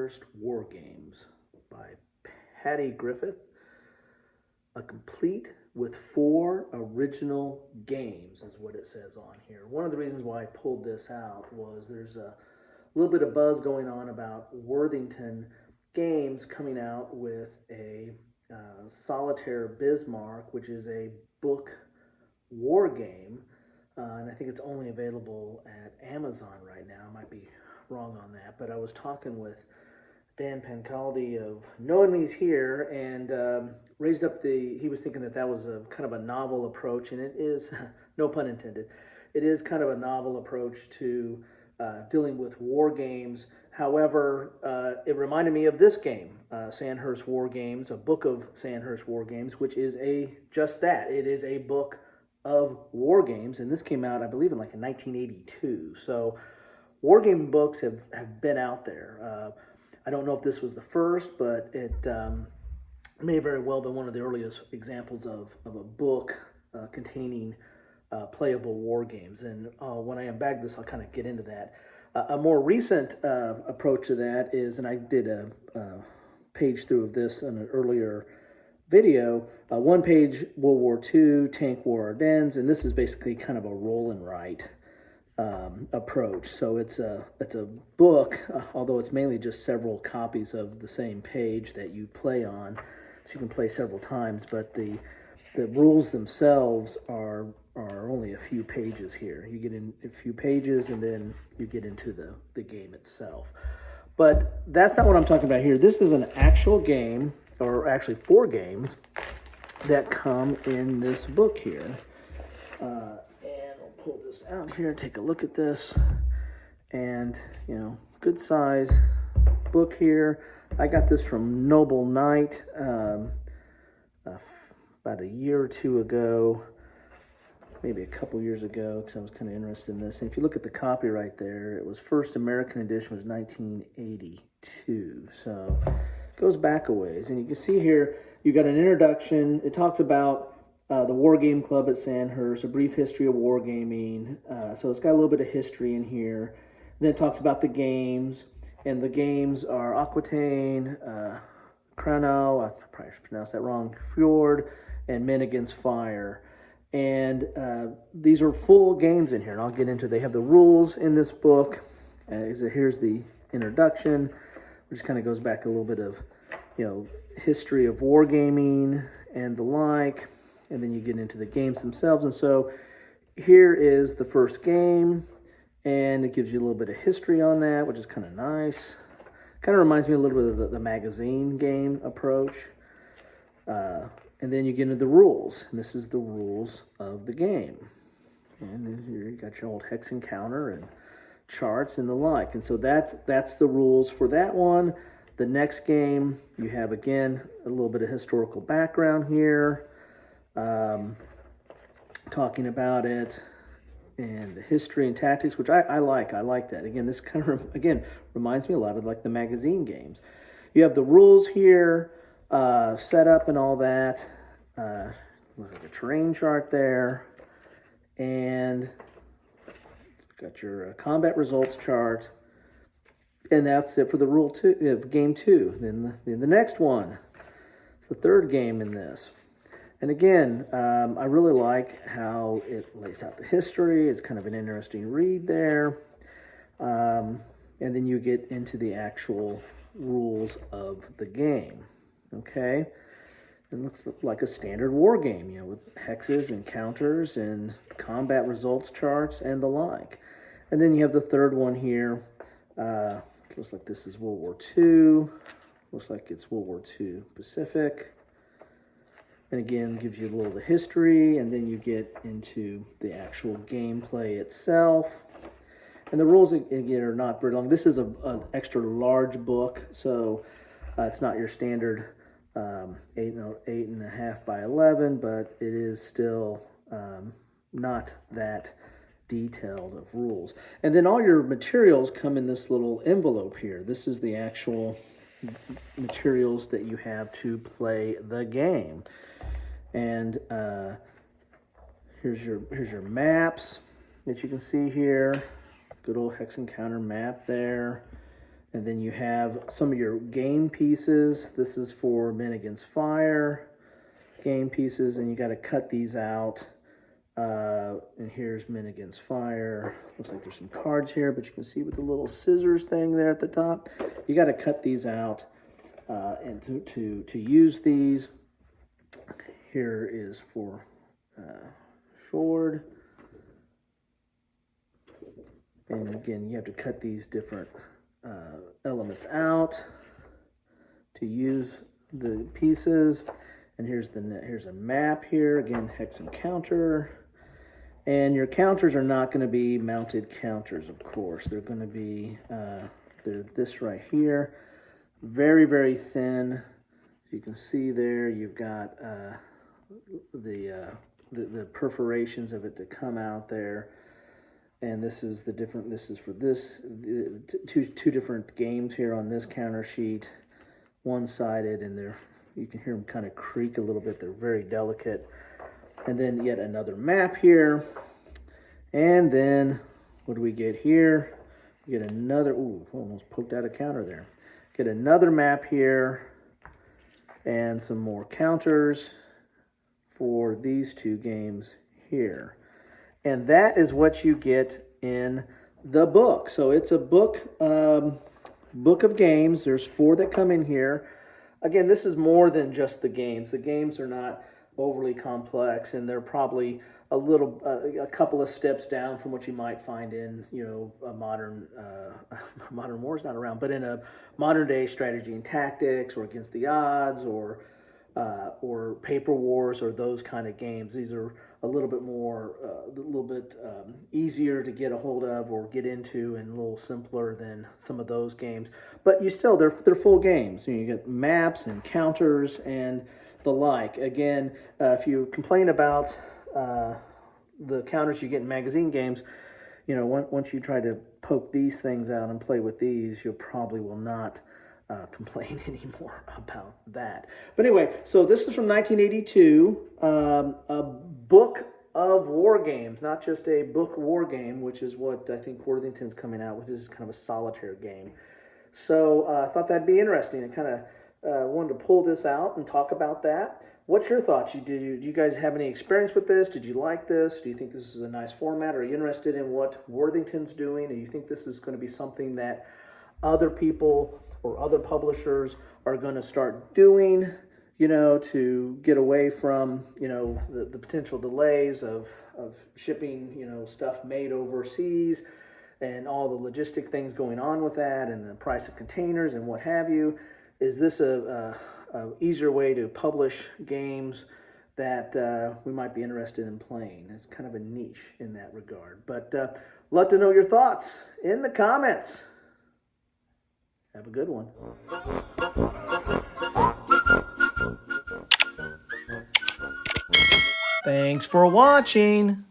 Sandhurst Wargames by Patty Griffith, a complete with 4 original games is what it says on here. One of the reasons why I pulled this out was there's a little bit of buzz going on about Worthington Games coming out with a Solitaire Bismarck, which is a book war game, and I think it's only available at Amazon right now. I might be wrong on that, but I was talking with Dan Pancaldi of No Enemies Here, and raised up he was thinking that that was a kind of a novel approach, and it is, no pun intended, it is kind of a novel approach to dealing with war games. However, it reminded me of this game, Sandhurst Wargames, a Book of Sandhurst Wargames, which is just that. It is a book of war games, and this came out, I believe, in 1982. So wargame books have been out there. I don't know if this was the first, but it may very well been one of the earliest examples of a book containing playable war games. And when I unbag this, I'll kind of get into that. A more recent approach to that is, and I did a page through of this in an earlier video, one page World War II, Tank War Ardennes, and this is basically kind of a roll and write approach. So it's a book, although it's mainly just several copies of the same page that you play on, so you can play several times. But the rules themselves are only a few pages here. You get in a few pages, and then you get into the game itself. But that's not what I'm talking about here. This is an actual game, or actually 4 games that come in this book here. And I'll pull this out here, take a look at this, and good size book here. I got this from Noble Knight about a year or two ago, maybe a couple years ago, because I was kind of interested in this. And if you look at the copyright there, it was first American edition was 1982, so it goes back a ways. And you can see here, you got an introduction. It talks about the War Game Club at Sandhurst, a brief history of wargaming. So it's got a little bit of history in here. And then it talks about the games, and the games are Aquitaine, Craonne, I probably pronounced that wrong, Fjord, and Men Against Fire. And these are full games in here, and I'll get into. They have the rules in this book. Here's the introduction, which kind of goes back a little bit of, history of wargaming and the like, and then you get into the games themselves. And so here is the first game, and it gives you a little bit of history on that, which is kind of nice. Kind of reminds me a little bit of the magazine game approach. And then you get into the rules, and this is the rules of the game. And then here you got your old hex and counter and charts and the like. And so that's the rules for that one. The next game, you have, again, a little bit of historical background here, talking about it, and the history and tactics, which I like. I like that. Again, this kind of, reminds me a lot of like the magazine games. You have the rules here, setup and all that. Looks like a terrain chart there, and got your combat results chart, and that's it for the rule 2 of game 2. Then the next one, it's the third game in this, and again, I really like how it lays out the history. It's kind of an interesting read there, and then you get into the actual rules of the game. Okay. It looks like a standard war game, with hexes and counters and combat results charts and the like. And then you have the third one here. Looks like this is World War II. Looks like it's World War II Pacific. And again, gives you a little of the history, and then you get into the actual gameplay itself. And the rules, again, are not very long. This is an extra large book, so it's not your standard 8.5 by 11, but it is still not that detailed of rules. And then all your materials come in this little envelope here. This is the actual materials that you have to play the game. And here's your maps that you can see here. Good old hex and counter map there. And then you have some of your game pieces. This is for Men Against Fire game pieces, and you got to cut these out. And here's Men Against Fire. Looks like there's some cards here, but you can see with the little scissors thing there at the top. You got to cut these out and to use these. Here is for Fjord. And again, you have to cut these different elements out to use the pieces. And here's a map here. Again, hex and counter. And your counters are not going to be mounted counters, of course. They're going to be they're this right here. Very, very thin. You can see there you've got the perforations of it to come out there. And this is the different, this is for this, two different games here on this counter sheet, one-sided, and you can hear them kind of creak a little bit. They're very delicate. And then yet another map here. And then what do we get here? We get another, ooh, almost poked out a counter there. Get another map here and some more counters for these two games here. And that is what you get in the book. So it's a book of games. There's 4 that come in here. Again, this is more than just the games. The games are not overly complex, and they're probably a couple of steps down from what you might find in, a modern war is not around, but in a modern day strategy and tactics, or against the odds, or paper wars, or those kind of games. These are a little bit more, easier to get a hold of or get into, and a little simpler than some of those games. But they're full games. You get maps and counters and the like. Again, if you complain about the counters you get in magazine games, once you try to poke these things out and play with these, you probably will not complain anymore about that. But anyway, so this is from 1982, a book of war games, not just a book war game, which is what I think Worthington's coming out with. This is kind of a solitaire game. So I thought that'd be interesting. I kind of wanted to pull this out and talk about that. What's your thoughts? Do you guys have any experience with this? Did you like this? Do you think this is a nice format? Are you interested in what Worthington's doing? Do you think this is going to be something that other people or other publishers are going to start doing, to get away from, the potential delays of shipping, stuff made overseas and all the logistic things going on with that, and the price of containers and what have you? Is this a easier way to publish games that we might be interested in playing? It's kind of a niche in that regard. But love to know your thoughts in the comments. Have a good one. Thanks for watching.